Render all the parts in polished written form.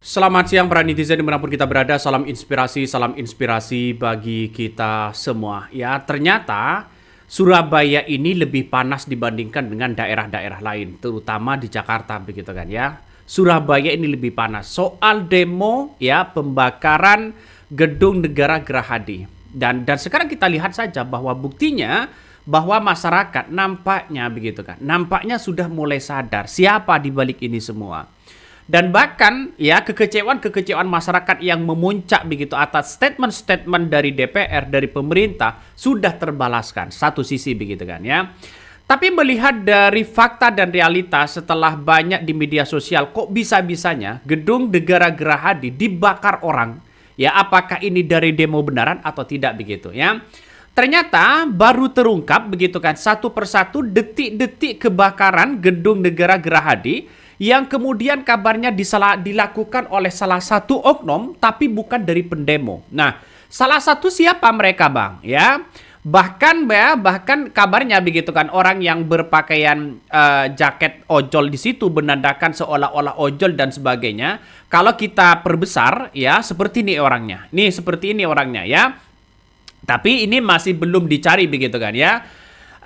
Selamat siang para netizen dimanapun kita berada, salam inspirasi bagi kita semua. Ya, ternyata Surabaya ini lebih panas dibandingkan dengan daerah-daerah lain, terutama di Jakarta begitu kan ya. Surabaya ini lebih panas. Soal demo ya, pembakaran gedung negara Gerahadi. Dan sekarang kita lihat saja bahwa buktinya bahwa masyarakat nampaknya begitu kan. Nampaknya sudah mulai sadar siapa di balik ini semua. Dan bahkan ya kekecewaan masyarakat yang memuncak begitu atas statement-statement dari DPR, dari pemerintah sudah terbalaskan. Satu sisi begitu kan ya. Tapi melihat dari fakta dan realitas setelah banyak di media sosial kok bisa-bisanya gedung negara Gerahadi dibakar orang. Ya, apakah ini dari demo benaran atau tidak begitu ya. Ternyata baru terungkap begitu kan satu persatu detik-detik kebakaran gedung negara Gerahadi yang kemudian kabarnya dilakukan oleh salah satu oknum tapi bukan dari pendemo. Nah, salah satu siapa mereka, Bang? Ya. Bahkan kabarnya begitu kan orang yang berpakaian jaket ojol di situ menandakan seolah-olah ojol dan sebagainya. Kalau kita perbesar ya seperti ini orangnya. Nih seperti ini orangnya ya. Tapi ini masih belum dicari begitu kan ya.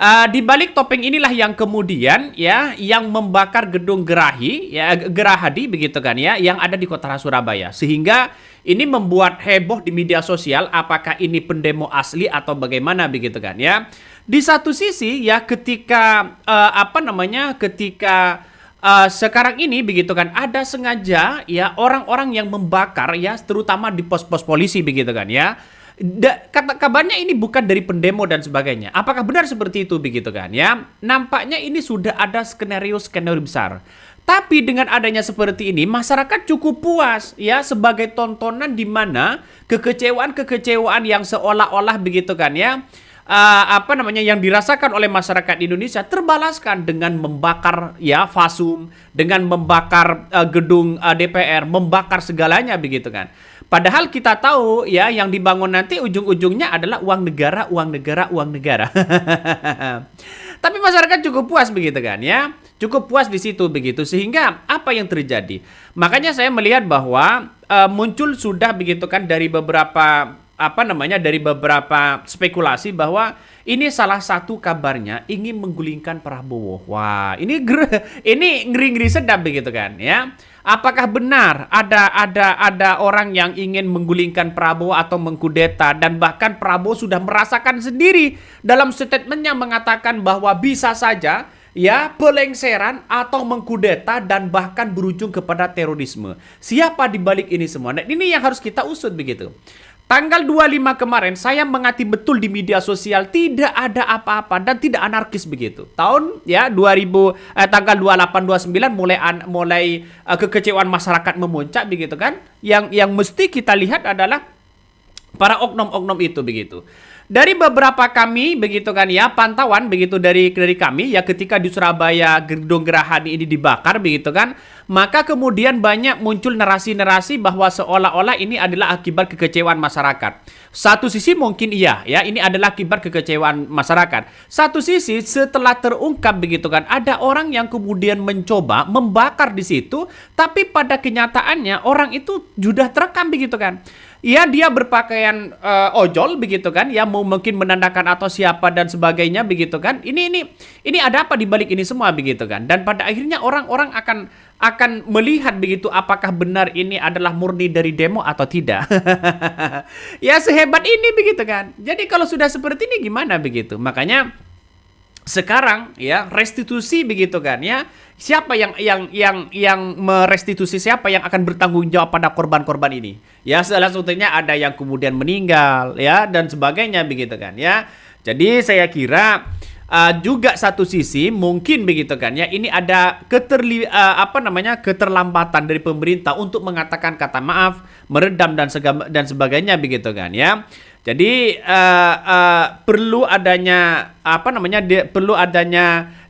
Di balik topeng inilah yang kemudian ya yang membakar gedung Gerahadi begitu kan ya yang ada di kota Surabaya, sehingga ini membuat heboh di media sosial apakah ini pendemo asli atau bagaimana begitu kan ya. Di satu sisi ya ketika sekarang ini begitu kan ada sengaja ya orang-orang yang membakar ya terutama di pos-pos polisi begitu kan ya. Kabarnya ini bukan dari pendemo dan sebagainya. Apakah benar seperti itu begitu kan ya? Nampaknya ini sudah ada skenario besar. Tapi dengan adanya seperti ini masyarakat cukup puas ya sebagai tontonan di mana kekecewaan yang seolah-olah begitu kan ya yang dirasakan oleh masyarakat Indonesia terbalaskan dengan membakar ya fasum, dengan membakar gedung DPR, membakar segalanya begitu kan. Padahal kita tahu ya yang dibangun nanti ujung-ujungnya adalah uang negara. Tapi masyarakat cukup puas begitu kan ya. Cukup puas di situ begitu, sehingga apa yang terjadi? Makanya saya melihat bahwa muncul sudah begitu kan dari beberapa spekulasi bahwa ini salah satu kabarnya ingin menggulingkan Prabowo. Wah, ini ngeri-ngeri sedap begitu kan ya. Apakah benar ada orang yang ingin menggulingkan Prabowo atau mengkudeta, dan bahkan Prabowo sudah merasakan sendiri dalam statementnya mengatakan bahwa bisa saja ya pelengseran atau mengkudeta dan bahkan berujung kepada terorisme. Siapa di balik ini semua? Nah, ini yang harus kita usut begitu. Tanggal 25 kemarin saya mengamati betul di media sosial tidak ada apa-apa dan tidak anarkis begitu. Tahun ya tanggal 28 29 mulai kekecewaan masyarakat memuncak begitu kan. Yang mesti kita lihat adalah para oknum-oknum itu begitu. Dari beberapa kami begitu kan ya pantauan begitu dari kami ya ketika di Surabaya gedung Gerahadi ini dibakar begitu kan, maka kemudian banyak muncul narasi-narasi bahwa seolah-olah ini adalah akibat kekecewaan masyarakat. Satu sisi mungkin iya ya ini adalah akibat kekecewaan masyarakat. Satu sisi setelah terungkap begitu kan ada orang yang kemudian mencoba membakar di situ, tapi pada kenyataannya orang itu sudah terekam begitu kan. Ya dia berpakaian ojol begitu kan, ya mau mungkin menandakan atau siapa dan sebagainya begitu kan. Ini ada apa di balik ini semua begitu kan. Dan pada akhirnya orang-orang akan melihat begitu apakah benar ini adalah murni dari demo atau tidak. Ya sehebat ini begitu kan. Jadi kalau sudah seperti ini gimana begitu. Makanya sekarang ya restitusi begitu kan ya. Siapa yang merestitusi, siapa yang akan bertanggung jawab pada korban-korban ini? Ya salah satunya ada yang kemudian meninggal ya dan sebagainya begitu kan ya. Jadi saya kira juga satu sisi mungkin begitu kan ya ini ada keterlambatan dari pemerintah untuk mengatakan kata maaf, meredam dan sebagainya begitu kan ya. Jadi perlu adanya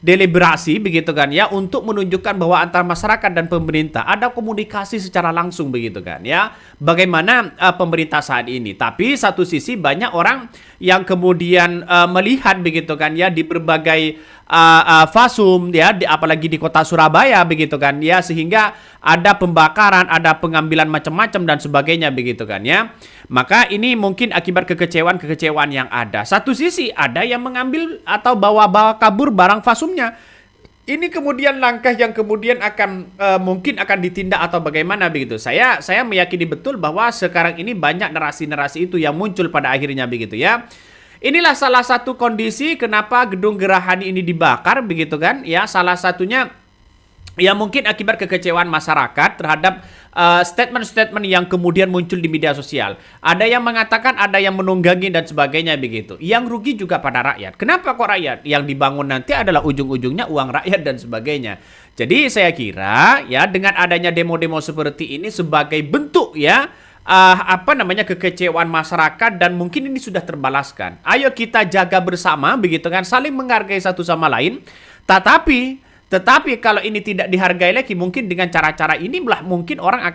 deliberasi begitu kan ya untuk menunjukkan bahwa antara masyarakat dan pemerintah ada komunikasi secara langsung begitu kan ya. Bagaimana pemerintah saat ini. Tapi satu sisi banyak orang yang kemudian melihat begitu kan ya di berbagai fasum ya apalagi di kota Surabaya begitu kan ya, sehingga ada pembakaran, ada pengambilan macam-macam dan sebagainya begitu kan ya. Maka ini mungkin akibat kekecewaan yang ada. Satu sisi ada yang mengambil atau bawa-bawa kabur barang fasumnya. Ini kemudian langkah yang kemudian akan mungkin akan ditindak atau bagaimana begitu. Saya meyakini betul bahwa sekarang ini banyak narasi-narasi itu yang muncul pada akhirnya begitu ya. Inilah salah satu kondisi kenapa gedung Gerahadi ini dibakar begitu kan ya. Salah satunya ya mungkin akibat kekecewaan masyarakat terhadap statement-statement yang kemudian muncul di media sosial. Ada yang mengatakan, ada yang menunggangi dan sebagainya begitu. Yang rugi juga pada rakyat. Kenapa kok rakyat? Yang dibangun nanti adalah ujung-ujungnya uang rakyat dan sebagainya. Jadi saya kira ya dengan adanya demo-demo seperti ini sebagai bentuk ya kekecewaan masyarakat dan mungkin ini sudah terbalaskan. Ayo kita jaga bersama begitu kan, saling menghargai satu sama lain. Tetapi kalau ini tidak dihargai lagi, mungkin dengan cara-cara inilah mungkin orang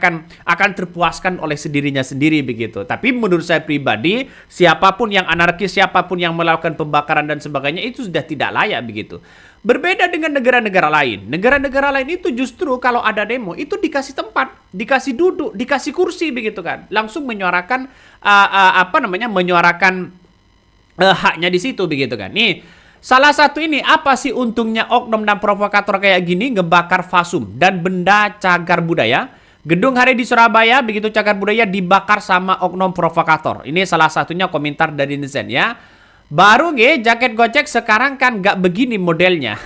akan terpuaskan oleh sendirinya sendiri begitu. Tapi menurut saya pribadi, siapapun yang anarkis, siapapun yang melakukan pembakaran dan sebagainya itu sudah tidak layak begitu. Berbeda dengan negara-negara lain. Negara-negara lain itu justru kalau ada demo itu dikasih tempat, dikasih duduk, dikasih kursi begitu kan. Langsung menyuarakan menyuarakan haknya di situ begitu kan. Nih, salah satu ini apa sih untungnya oknum dan provokator kayak gini ngebakar fasum dan benda cagar budaya? Gedung hari di Surabaya begitu cagar budaya dibakar sama oknum provokator. Ini salah satunya komentar dari netizen ya. Baru jaket Gojek sekarang kan gak begini modelnya.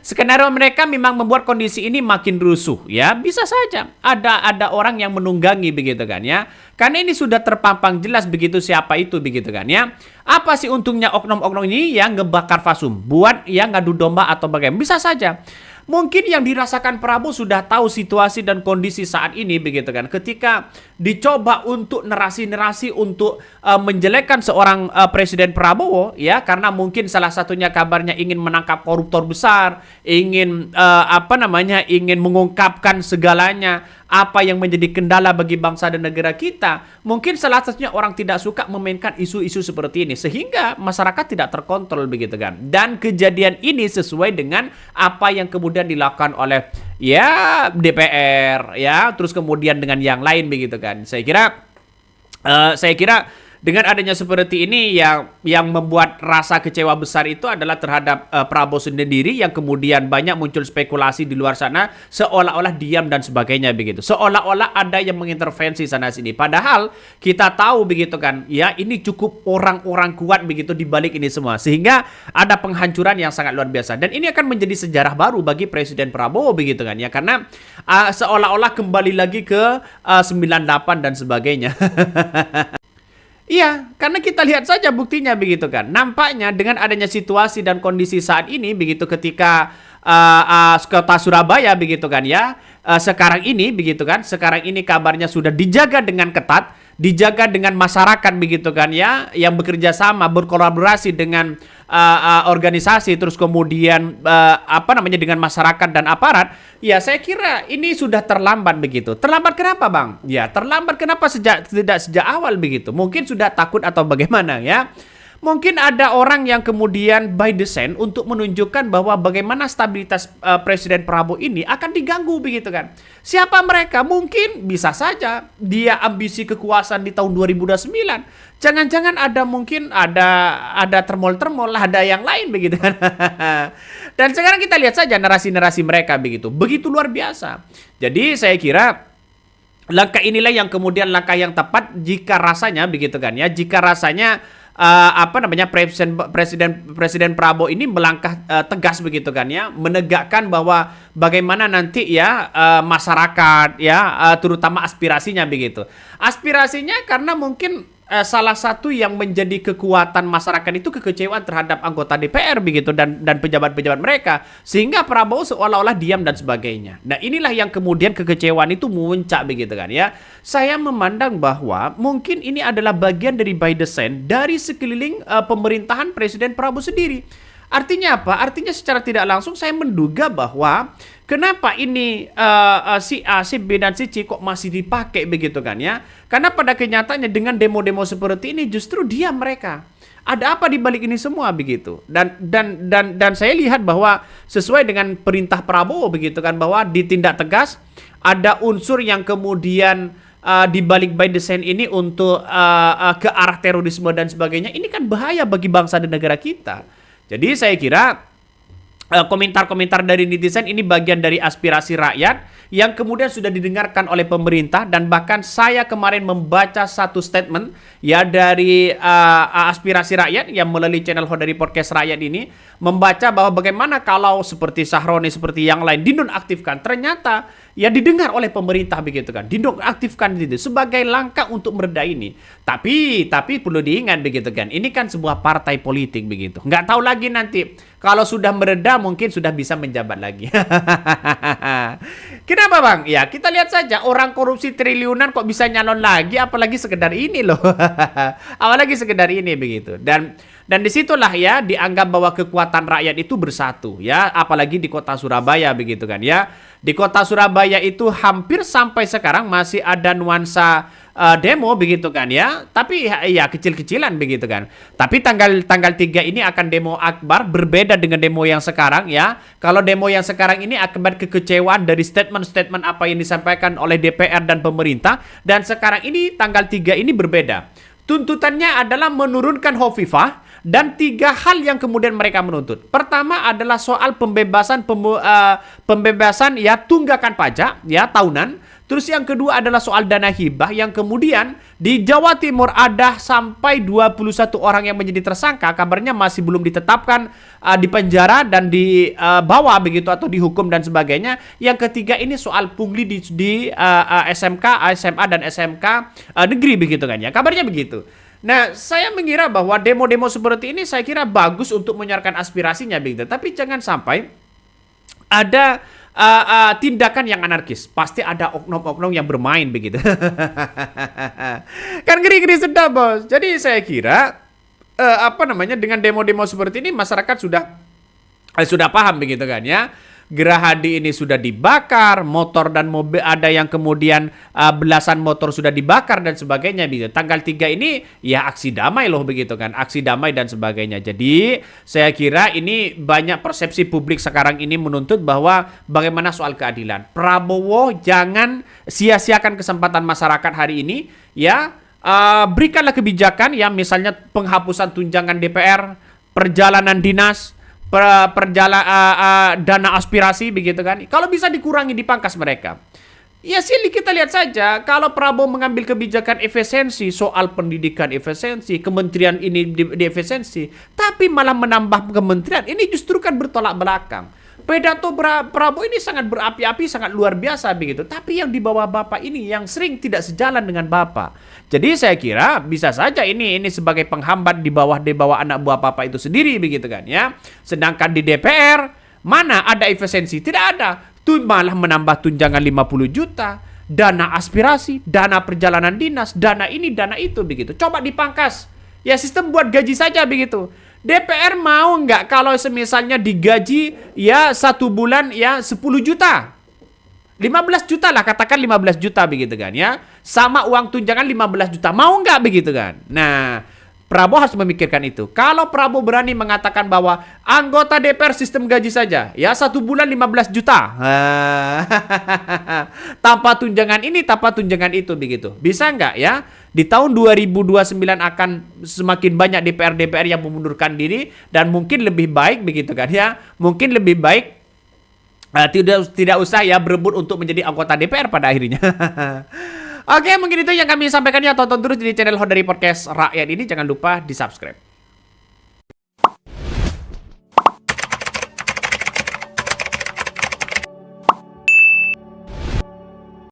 Skenario mereka memang membuat kondisi ini makin rusuh ya. Bisa saja ada orang yang menunggangi begitu kan ya. Karena ini sudah terpampang jelas begitu siapa itu begitu kan ya. Apa sih untungnya oknum-oknum ini yang ngebakar fasum? Buat yang ngadu domba atau bagaimana? Bisa saja. Mungkin yang dirasakan Prabowo sudah tahu situasi dan kondisi saat ini begitu kan. Ketika dicoba untuk narasi-narasi untuk menjelekkan seorang Presiden Prabowo ya, karena mungkin salah satunya kabarnya ingin menangkap koruptor besar, ingin ingin mengungkapkan segalanya apa yang menjadi kendala bagi bangsa dan negara kita. Mungkin salah satunya orang tidak suka memainkan isu-isu seperti ini sehingga masyarakat tidak terkontrol begitu kan. Dan kejadian ini sesuai dengan apa yang kemudian dilakukan oleh ya DPR ya, terus kemudian dengan yang lain begitu kan. Saya kira dengan adanya seperti ini yang membuat rasa kecewa besar itu adalah terhadap Prabowo sendiri, yang kemudian banyak muncul spekulasi di luar sana seolah-olah diam dan sebagainya begitu. Seolah-olah ada yang mengintervensi sana sini. Padahal kita tahu begitu kan, ya ini cukup orang-orang kuat begitu di balik ini semua. Sehingga ada penghancuran yang sangat luar biasa. Dan ini akan menjadi sejarah baru bagi Presiden Prabowo begitu kan ya, karena seolah-olah kembali lagi ke 98 dan sebagainya. Iya, karena kita lihat saja buktinya begitu kan. Nampaknya dengan adanya situasi dan kondisi saat ini begitu ketika kota Surabaya begitu kan ya, sekarang ini begitu kan, sekarang ini kabarnya sudah dijaga dengan ketat, dijaga dengan masyarakat begitu kan ya, yang bekerja sama berkolaborasi dengan organisasi, terus kemudian dengan masyarakat dan aparat. Ya saya kira ini sudah terlambat begitu. Terlambat kenapa bang? Ya terlambat kenapa tidak sejak awal begitu? Mungkin sudah takut atau bagaimana ya? Mungkin ada orang yang kemudian by design untuk menunjukkan bahwa bagaimana stabilitas Presiden Prabowo ini akan diganggu begitu kan. Siapa mereka? Mungkin bisa saja dia ambisi kekuasaan di tahun 2029. Jangan-jangan ada termol-termol, ada yang lain begitu kan. Dan sekarang kita lihat saja narasi-narasi mereka begitu luar biasa. Jadi saya kira langkah inilah yang kemudian langkah yang tepat jika rasanya begitu kan ya, jika rasanya Presiden Prabowo ini melangkah tegas begitu kan ya, menegakkan bahwa bagaimana nanti ya masyarakat ya terutama aspirasinya begitu. Aspirasinya karena mungkin salah satu yang menjadi kekuatan masyarakat itu kekecewaan terhadap anggota DPR begitu dan pejabat-pejabat mereka, sehingga Prabowo seolah-olah diam dan sebagainya. Nah inilah yang kemudian kekecewaan itu memuncak begitu kan ya. Saya memandang bahwa mungkin ini adalah bagian dari by design dari sekeliling pemerintahan Presiden Prabowo sendiri. Artinya apa? Artinya secara tidak langsung saya menduga bahwa kenapa ini si A, si B dan si C kok masih dipakai begitu kan ya? Karena pada kenyataannya dengan demo-demo seperti ini justru dia mereka. Ada apa di balik ini semua begitu? Dan saya lihat bahwa sesuai dengan perintah Prabowo begitu kan, bahwa ditindak tegas, ada unsur yang kemudian di balik by design ini untuk ke arah terorisme dan sebagainya. Ini kan bahaya bagi bangsa dan negara kita. Jadi saya kira komentar-komentar dari netizen ini bagian dari aspirasi rakyat yang kemudian sudah didengarkan oleh pemerintah, dan bahkan saya kemarin membaca satu statement ya dari aspirasi rakyat yang melalui channel Hodari Podcast Rakyat ini membaca bahwa bagaimana kalau seperti Sahroni, seperti yang lain dinonaktifkan, ternyata ya didengar oleh pemerintah begitu kan, dinonaktifkan itu sebagai langkah untuk meredah ini. Tapi perlu diingat begitu kan, ini kan sebuah partai politik begitu. Nggak tahu lagi nanti kalau sudah meredah mungkin sudah bisa menjabat lagi. Kenapa bang? Ya kita lihat saja, orang korupsi triliunan kok bisa nyalon lagi, apalagi sekedar ini loh. Apalagi sekedar ini begitu. Dan disitulah ya dianggap bahwa kekuatan rakyat itu bersatu ya, apalagi di kota Surabaya begitu kan ya. Di kota Surabaya itu hampir sampai sekarang masih ada nuansa demo begitu kan ya, tapi ya kecil-kecilan begitu kan. Tapi tanggal 3 ini akan demo akbar, berbeda dengan demo yang sekarang ya. Kalau demo yang sekarang ini akibat kekecewaan dari statement-statement apa yang disampaikan oleh DPR dan pemerintah, dan sekarang ini tanggal 3 ini berbeda. Tuntutannya adalah menurunkan Hovifah, dan 3 hal yang kemudian mereka menuntut. Pertama adalah soal pembebasan ya tunggakan pajak ya tahunan. Terus yang kedua adalah soal dana hibah, yang kemudian di Jawa Timur ada sampai 21 orang yang menjadi tersangka, kabarnya masih belum ditetapkan di penjara dan dibawa begitu atau dihukum dan sebagainya. Yang ketiga ini soal pungli di SMK, SMA dan SMK negeri begitu kan ya. Kabarnya begitu. Nah, saya mengira bahwa demo-demo seperti ini saya kira bagus untuk menyuarakan aspirasinya begitu. Tapi jangan sampai ada tindakan yang anarkis. Pasti ada oknum-oknum yang bermain begitu. Kan ngeri-ngeri sedap, bos. Jadi saya kira dengan demo-demo seperti ini masyarakat sudah paham begitu kan ya. Gerahadi ini sudah dibakar, motor dan mobil ada yang kemudian belasan motor sudah dibakar dan sebagainya begitu. Tanggal 3 ini ya aksi damai loh begitu kan, aksi damai dan sebagainya. Jadi saya kira ini banyak persepsi publik sekarang ini menuntut bahwa bagaimana soal keadilan. Prabowo jangan sia-siakan kesempatan masyarakat hari ini ya, berikanlah kebijakan ya, misalnya penghapusan tunjangan DPR, perjalanan dinas, dana aspirasi begitu kan. Kalau bisa dikurangi, dipangkas mereka. Ya silih kita lihat saja, kalau Prabowo mengambil kebijakan efisiensi, soal pendidikan efisiensi, kementerian ini di efisiensi, tapi malah menambah kementerian, ini justru kan bertolak belakang. Pidato Prabowo ini sangat berapi-api, sangat luar biasa begitu. Tapi yang di bawah Bapak ini yang sering tidak sejalan dengan Bapak. Jadi saya kira bisa saja ini sebagai penghambat di bawah anak buah Bapak itu sendiri begitu kan ya. Sedangkan di DPR mana ada efisiensi? Tidak ada. Tuh malah menambah tunjangan 50 juta, dana aspirasi, dana perjalanan dinas, dana ini, dana itu begitu. Coba dipangkas. Ya sistem buat gaji saja begitu. DPR mau nggak kalau semisalnya digaji ya 1 bulan ya 10 juta, 15 juta lah, katakan 15 juta begitu kan ya, sama uang tunjangan 15 juta, mau nggak begitu kan? Nah, Prabowo harus memikirkan itu. Kalau Prabowo berani mengatakan bahwa anggota DPR sistem gaji saja ya 1 bulan 15 juta tanpa tunjangan ini, tanpa tunjangan itu begitu, bisa nggak ya? Di tahun 2029 akan semakin banyak DPR yang mengundurkan diri, dan mungkin lebih baik begitu kan ya, mungkin lebih baik tidak usah ya berebut untuk menjadi anggota DPR pada akhirnya. Oke, mungkin itu yang kami sampaikan ya. Tonton terus di channel Hodari Podcast Rakyat ini, jangan lupa di subscribe.